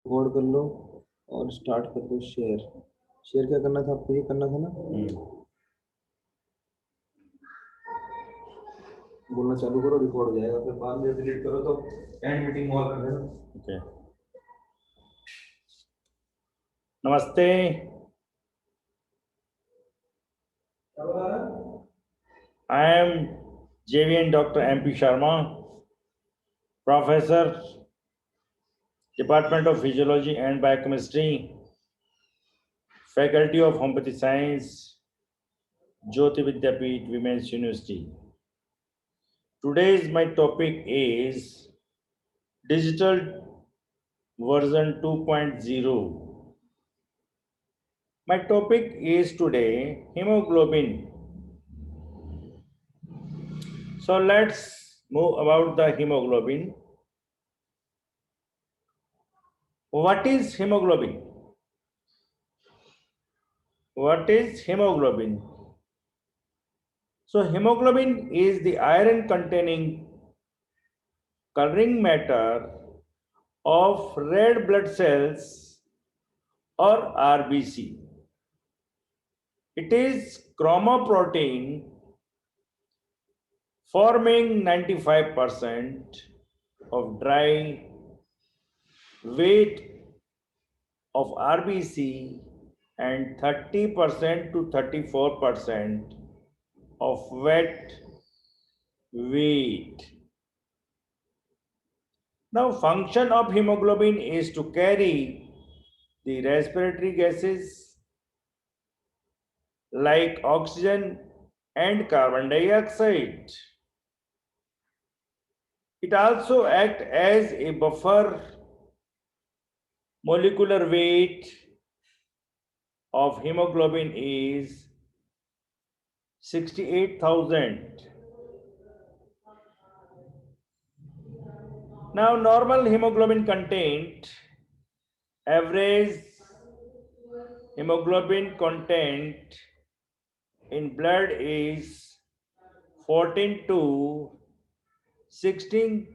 Record कर लो और start कर दो शेयर। शेयर क्या करना था आपको, ये करना था ना, बोलना चालू करो, रिकॉर्ड हो जाएगा, फिर बाद में डिलीट करो तो एंड मीटिंग हुआ कर देना। Okay. Namaste. I am JVN Dr. MP Sharma, Professor, Department of Physiology and Biochemistry, Faculty of Homeopathy Science, Jyoti Vidyapeeth Women's University. Today's my topic is Digital version 2.0. My topic is today hemoglobin. So let's move about the hemoglobin. What is hemoglobin? What is hemoglobin? So hemoglobin is the iron containing coloring matter of red blood cells or RBC. It is chromoprotein forming 95% of dry weight of RBC and 30% to 34% of wet weight. Now, function of hemoglobin is to carry the respiratory gases like oxygen and carbon dioxide. It also acts as a buffer. Molecular weight of hemoglobin is 68,000. Now, normal hemoglobin content, average hemoglobin content in blood is 14 to 16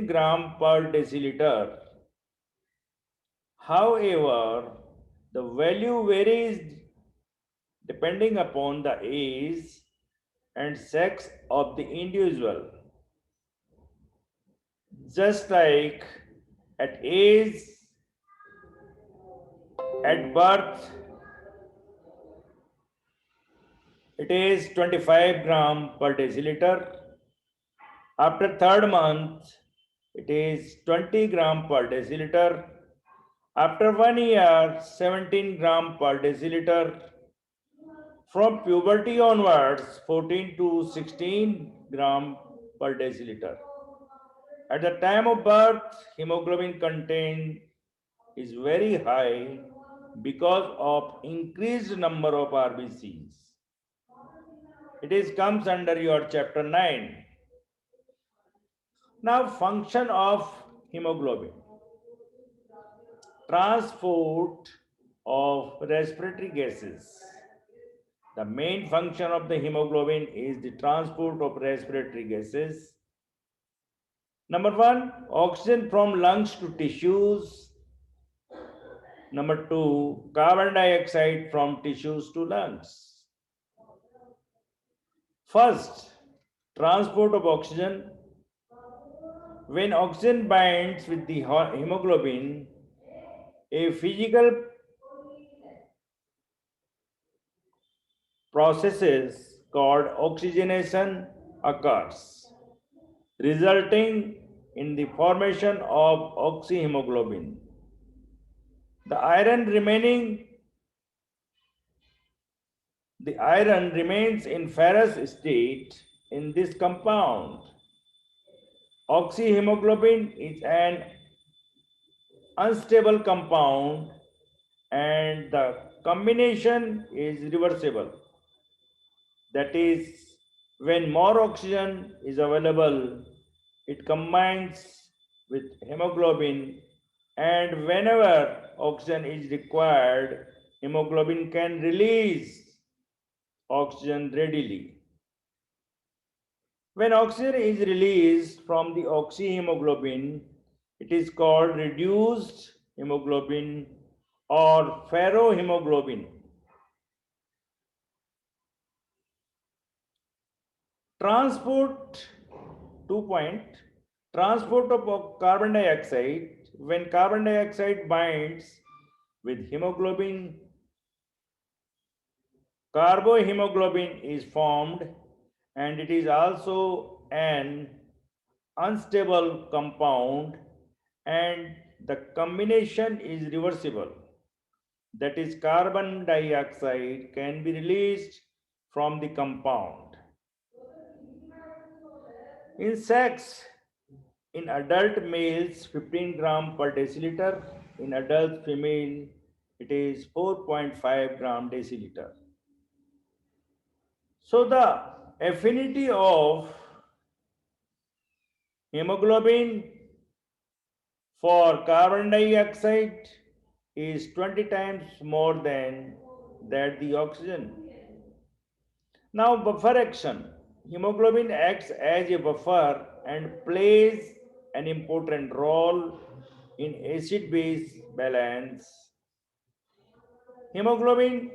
gram per deciliter. However, the value varies depending upon the age and sex of the individual. Just like at age, at birth, it is 25 gram per deciliter. After third month, it is 20 gram per deciliter. After 1 year, 17 gram per deciliter. From puberty onwards, 14 to 16 gram per deciliter. At the time of birth, hemoglobin content is very high because of increased number of RBCs. Comes under your chapter 9. Now, function of hemoglobin. Transport of respiratory gases. The main function of the hemoglobin is the transport of respiratory gases. Number 1, oxygen from lungs to tissues. Number 2, carbon dioxide from tissues to lungs. First, transport of oxygen. When oxygen binds with the hemoglobin, a physical process called oxygenation occurs, resulting in the formation of oxyhemoglobin. The iron remains in ferrous state in this compound. Oxyhemoglobin is an unstable compound and the combination is reversible. That is, when more oxygen is available, it combines with hemoglobin, and whenever oxygen is required, hemoglobin can release oxygen readily. When oxygen is released from the oxyhemoglobin, It is called reduced hemoglobin or ferrohemoglobin. Transport, 2 point, transport of carbon dioxide. When carbon dioxide binds with hemoglobin, carbohemoglobin is formed, and it is also an unstable compound, and the combination is reversible. That is, carbon dioxide can be released from the compound. In sex, in adult males 15 gram per deciliter, in adult female it is 4.5 gram deciliter. So the affinity of hemoglobin for carbon dioxide is 20 times more than that the oxygen. Now, buffer action. Hemoglobin acts as a buffer and plays an important role in acid base balance. Hemoglobin,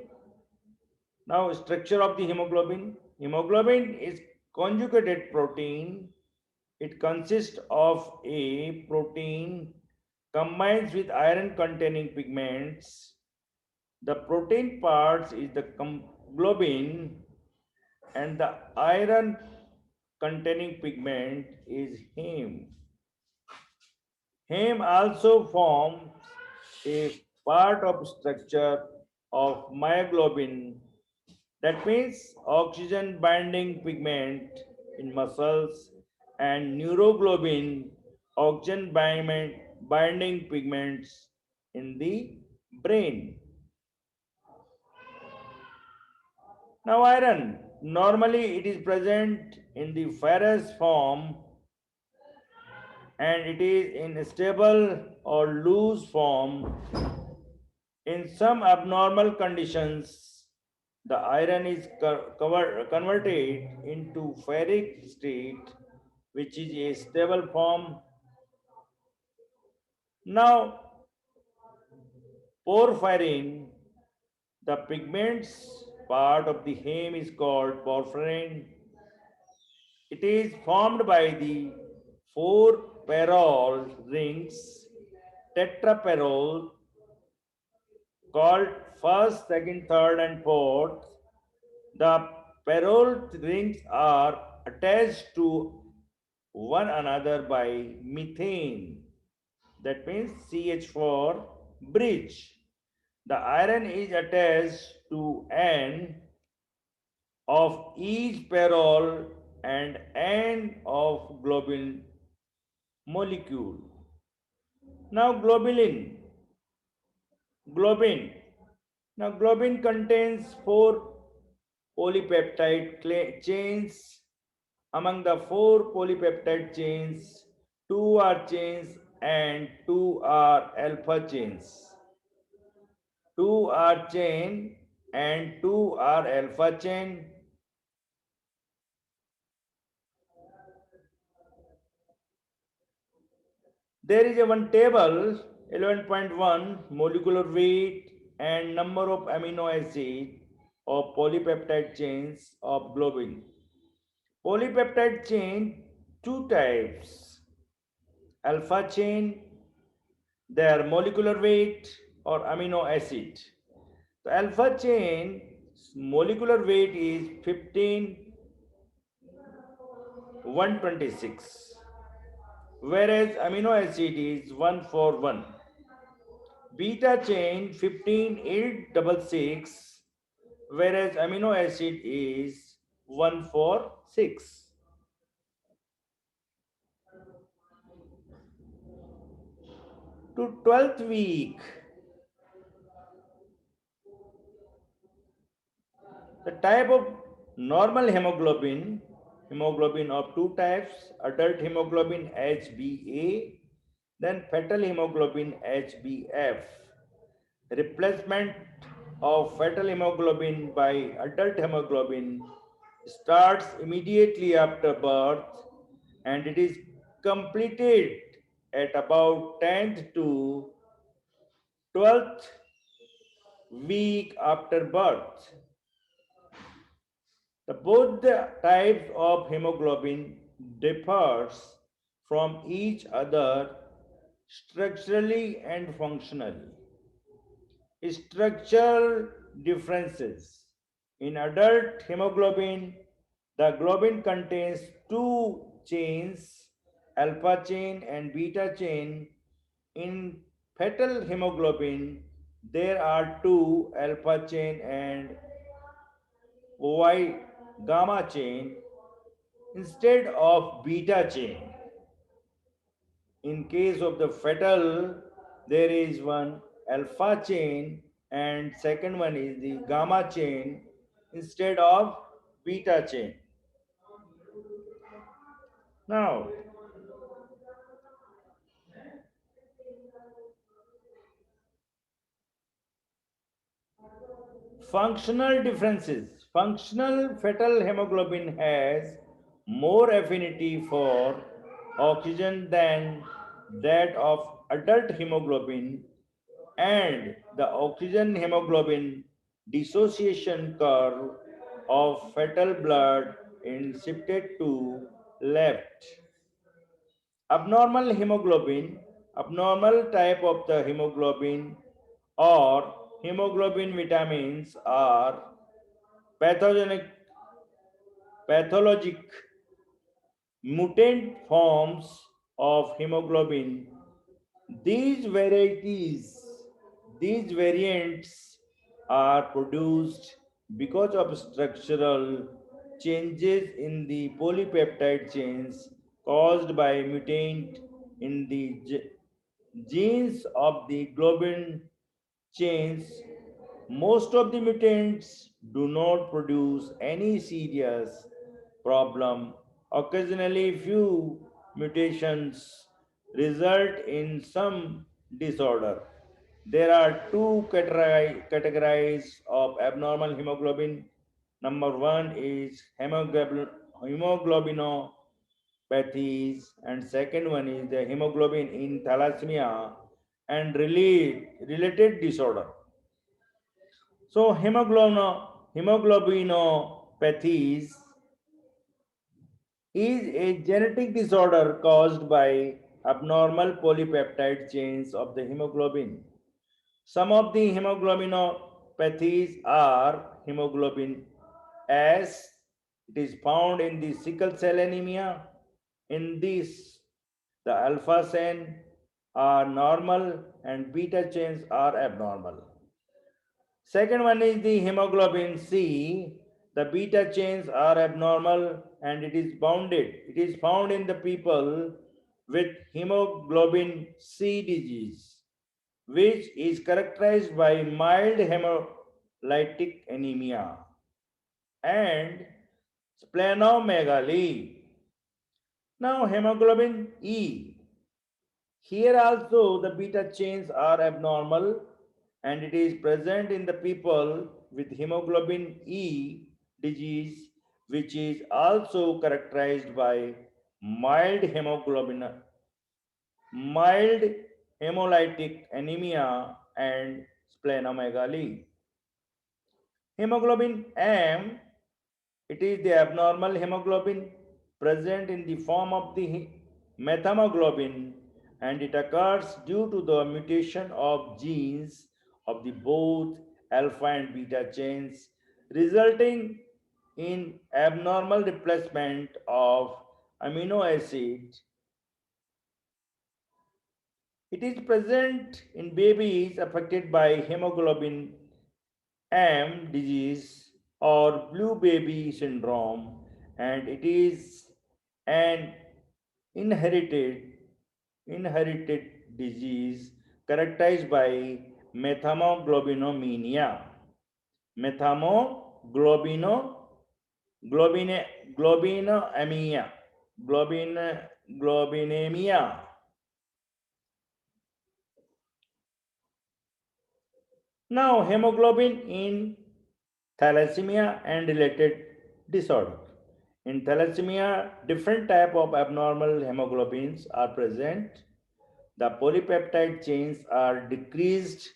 now structure of the hemoglobin. Hemoglobin is conjugated protein. It consists of a protein combines with iron containing pigments. The protein parts is the globin, and the iron containing pigment is heme. Heme also forms a part of structure of myoglobin. That means oxygen binding pigment in muscles, and neuroglobin, oxygen binding pigments in the brain. Now, iron, normally it is present in the ferrous form, and it is in stable or loose form. In some abnormal conditions, the iron is converted into ferric state, which is a stable form. Now, porphyrin, the pigments part of the heme, is called porphyrin. It is formed by the four perol rings, tetraperol, called first, second, third, and fourth. The perol rings are attached to one another by methane. That means CH4 bridge. The iron is attached to N of each perol and N of globin molecule. Now, globin. Now, globin contains four polypeptide chains. Among the four polypeptide chains, two are chains and two are alpha chains. Two are chain and two are alpha chain. There is a one table, 11.1, molecular weight and number of amino acid of polypeptide chains of globin. Polypeptide chain, two types. Alpha chain, their molecular weight or amino acid. The alpha chain molecular weight is 15, 126, whereas amino acid is 141. Beta chain 15, 866, whereas amino acid is 146. To 12th week, the type of normal hemoglobin, hemoglobin of two types, adult hemoglobin HbA, then fetal hemoglobin HbF. Replacement of fetal hemoglobin by adult hemoglobin starts immediately after birth, and it is completed at about 10th to 12th week after birth. Both the types of hemoglobin differs from each other structurally and functionally. Structural differences. In adult hemoglobin, the globin contains two chains, alpha chain and beta chain. In fetal hemoglobin, there are two alpha chain and Y gamma chain instead of beta chain. In case of the fetal, there is one alpha chain and second one is the gamma chain instead of beta chain. Now, functional differences. Functional fetal hemoglobin has more affinity for oxygen than that of adult hemoglobin, and the oxygen hemoglobin dissociation curve of fetal blood is shifted to left. Abnormal hemoglobin, abnormal type of the hemoglobin or hemoglobin vitamins are pathogenic, pathologic mutant forms of hemoglobin. These varieties, these variants are produced because of structural changes in the polypeptide chains caused by mutant in the genes of the globin chains. Most of the mutants do not produce any serious problem. Occasionally, few mutations result in some disorder. There are two categories of abnormal hemoglobin. Number one is hemoglobinopathies, and second one is the hemoglobin in thalassemia and related disorder. So hemoglobinopathies is a genetic disorder caused by abnormal polypeptide chains of the hemoglobin. Some of the hemoglobinopathies are hemoglobin S. It is found in the sickle cell anemia. In this, the alpha chain are normal and beta chains are abnormal. Second one is the hemoglobin C. The beta chains are abnormal and it is bounded. It is found in the people with hemoglobin C disease, which is characterized by mild hemolytic anemia and splenomegaly. Now, hemoglobin E. Here also the beta chains are abnormal and it is present in the people with hemoglobin E disease, which is also characterized by mild hemoglobin, mild hemolytic anemia and splenomegaly. Hemoglobin M, it is the abnormal hemoglobin present in the form of the methemoglobin, and it occurs due to the mutation of genes of the both alpha and beta chains, resulting in abnormal replacement of amino acid. It is present in babies affected by hemoglobin M disease or blue baby syndrome, and it is an inherited inherited disease characterized by methemoglobinemia. Methamoglobino globine globinemia globin globinemia. Now, hemoglobin in thalassemia and related disorder. In thalassemia, different type of abnormal hemoglobins are present. The polypeptide chains are decreased,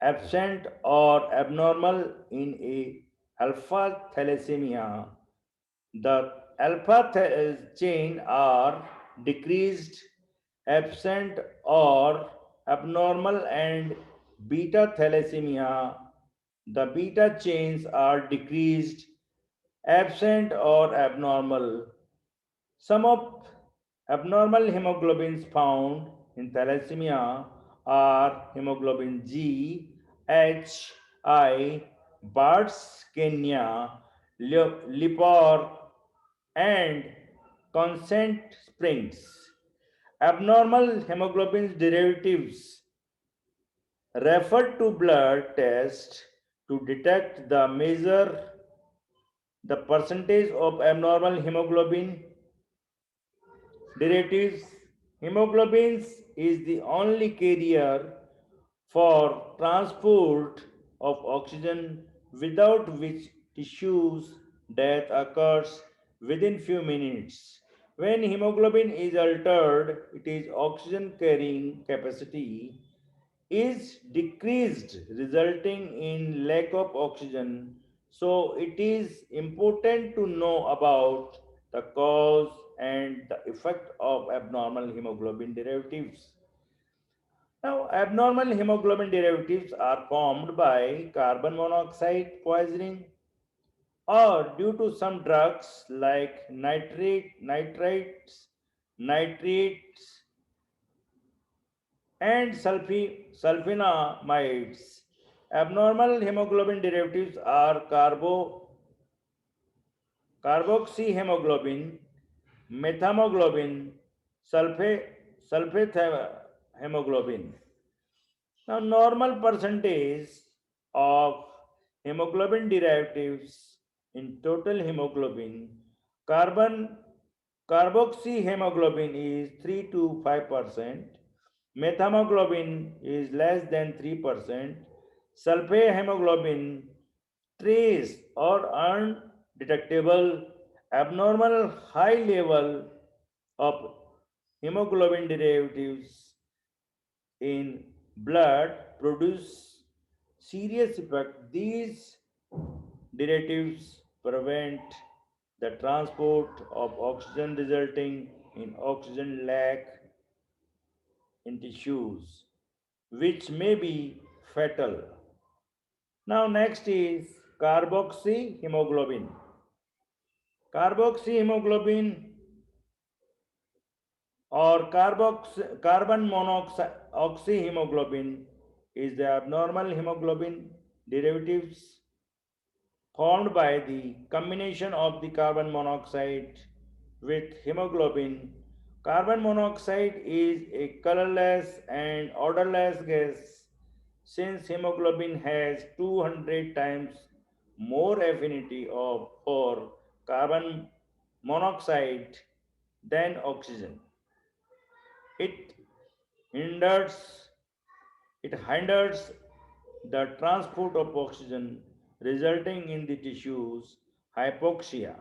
absent, or abnormal in a alpha thalassemia. The chain are decreased, absent, or abnormal, and beta thalassemia. The beta chains are decreased, absent, or abnormal. Some of abnormal hemoglobins found in thalassemia are hemoglobin G, H, I, Bart's, Kenya, Lipor, and consent springs. Abnormal hemoglobin derivatives refer to blood test to detect the measure the percentage of abnormal hemoglobin derivatives. Hemoglobin is the only carrier for transport of oxygen, without which tissues death occurs within few minutes. When hemoglobin is altered, its oxygen carrying capacity is decreased, resulting in lack of oxygen. So it is important to know about the cause and the effect of abnormal hemoglobin derivatives. Now, abnormal hemoglobin derivatives are formed by carbon monoxide poisoning or due to some drugs like nitrates, and sulfonamides. Abnormal hemoglobin derivatives are carboxyhemoglobin, methamoglobin, sulfate hemoglobin. Now, normal percentage of hemoglobin derivatives in total hemoglobin, carbon carboxyhemoglobin is 3 to 5%, methamoglobin is less than 3%, sulfate hemoglobin trace or undetectable. Abnormal high level of hemoglobin derivatives in blood produce serious effect. These derivatives prevent the transport of oxygen, resulting in oxygen lack in tissues, which may be fatal. Now, next is carboxyhemoglobin. Carboxyhemoglobin or carbon monoxide oxyhemoglobin is the abnormal hemoglobin derivatives formed by the combination of the carbon monoxide with hemoglobin. Carbon monoxide is a colorless and odorless gas. Since hemoglobin has 200 times more affinity for carbon monoxide than oxygen, it hinders it hinders the transport of oxygen, resulting in the tissues hypoxia.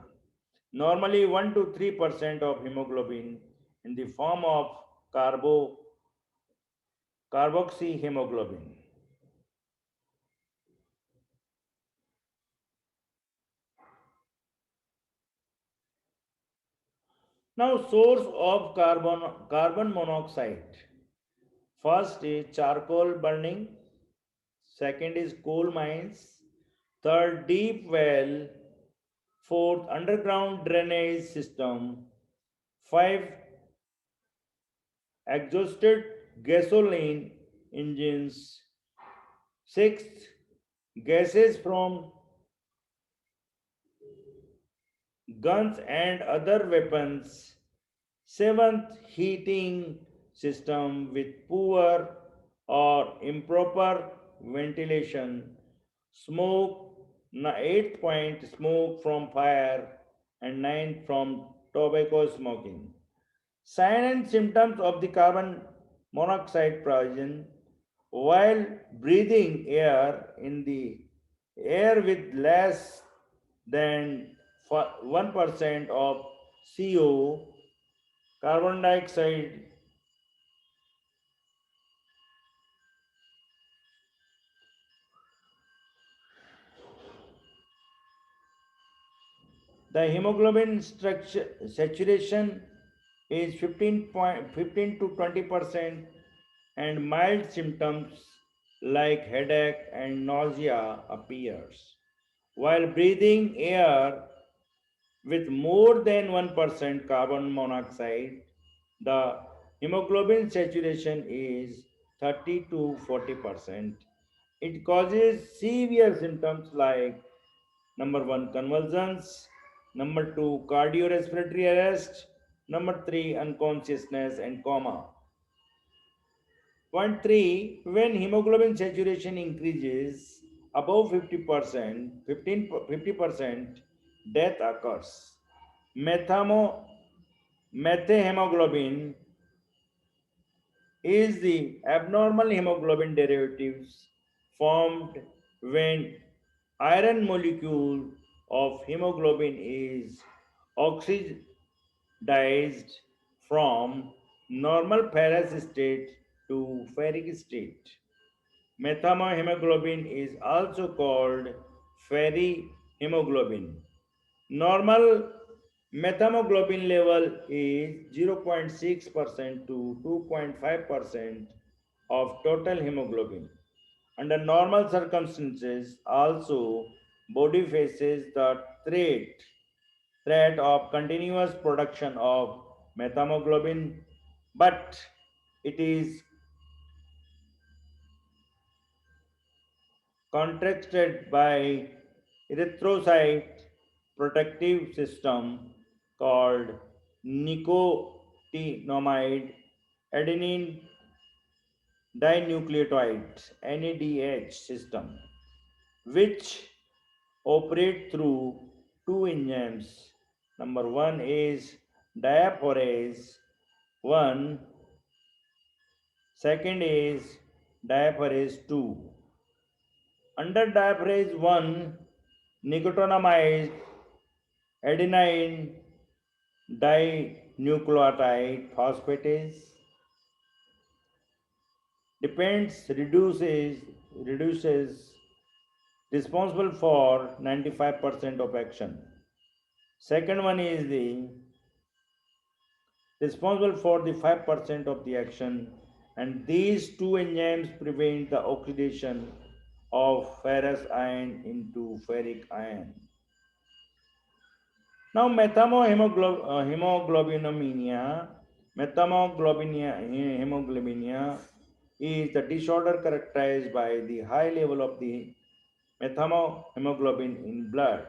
Normally 1 to 3% of hemoglobin in the form of carboxyhemoglobin. Now, source of carbon monoxide. First is charcoal burning, second is coal mines, third deep well, fourth underground drainage system, five exhausted gasoline engines, sixth gases from guns and other weapons, seventh heating system with poor or improper ventilation, smoke, eighth point smoke from fire, and ninth from tobacco smoking. Sign and symptoms of the carbon monoxide poison: while breathing in the air with less than 1% of CO, carbon dioxide The hemoglobin structure saturation is 15 to 20%, and mild symptoms like headache and nausea appears. While breathing air with more than 1% carbon monoxide, the hemoglobin saturation is 30 to 40%. It causes severe symptoms like number one, convulsions, number two, cardiorespiratory arrest, number three, unconsciousness and coma. Point three, when hemoglobin saturation increases above 50%, 50%, death occurs. Methamo, Methemoglobin is the abnormal hemoglobin derivatives formed when iron molecule of hemoglobin is oxidized from normal ferrous state to ferric state. Methemoglobin is also called ferrihemoglobin. Normal methemoglobin level is 0.6% to 2.5% of total hemoglobin. Under normal circumstances, also body faces the threat of continuous production of methemoglobin, but it is contracted by erythrocyte protective system called nicotinamide adenine dinucleotide NADH system, which operate through two enzymes. Number one is diaporase 1, second is diaporase 2. Under diaphragm 1, nicotinamide adenine dinucleotide phosphatase depends reduces responsible for 95% of action. Second one is the responsible for the 5% of the action, and these two enzymes prevent the oxidation of ferrous iron into ferric iron. Now, methemoglobinemia is the disorder characterized by the high level of the methemoglobin in blood.